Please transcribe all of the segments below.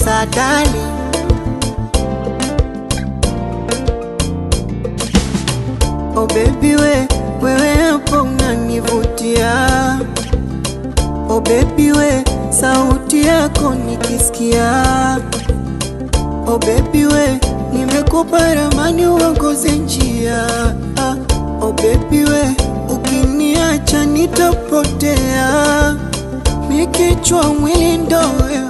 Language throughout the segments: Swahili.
sadali. Oh baby wewe hapo unanivutia. Oh baby sauti yako nikisikia. Oh baby nimekupa ramani uongoze njia. Oh baby ukiniacha nitapotea. Mikichwa mwili ndo wewe,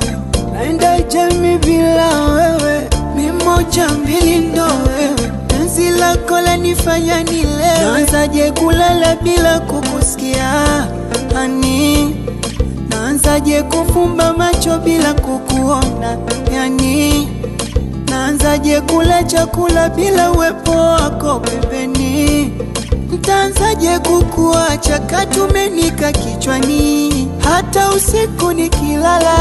naenda jami bila wewe. Mimoja mbili ndo wewe, penzi lako lanifanya nilewe. Naanzaje kulala bila kukusikia hani? Naanzaje kufumba macho bila kukuona yani? Naanzaje kula chakula bila uwepo wako pembeni? Ntaanzaje kukuacha katumenika kichwani? Hata usiku nikilala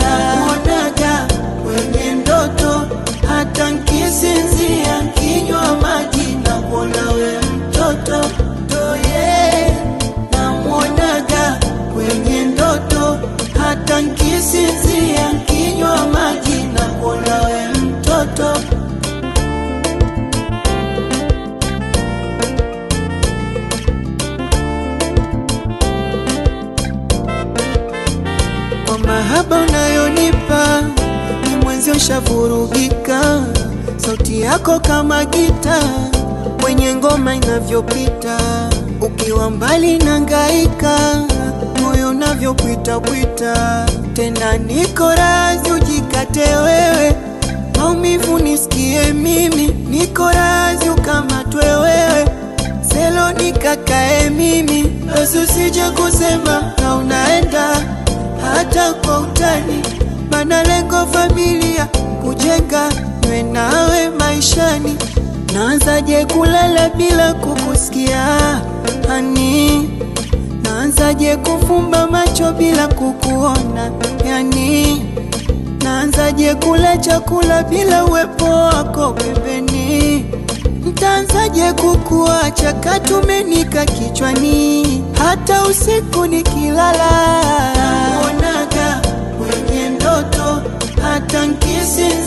nakuonaga kwenye ndoto, hata nkisinzia nkinywa maji nakuona we mtoto. Namuonaga kwenye ndoto, hata nkisinzia nkinywa maji nakuona we mtoto. Kwa mahaba unayonipa ni mwenzi ushavurugika. Sauti yako kama gita kwenye ngoma inavyopita. Ukiwa mbali nangaika, moyo unavyopita pita. Tena niko razi ujikate wewe, maumivu nisikie mimi. Niko razi ukamatwe wewe, selo nikakae mimi. Basi usije kusema na unaenda hata kwa utani, mana lengo familia kujenga nwe nawe maishani. Naanzaje kulala bila kukusikia hani? Naanzaje kufumba macho bila kukuona yani? Naanzaje kula chakula bila uwepo wako pembeni? Ntaanzaje kukuacha katumenika kichwani? Hata usiku nikilala nakuonaga kwenye ndoto, hata nkisinzia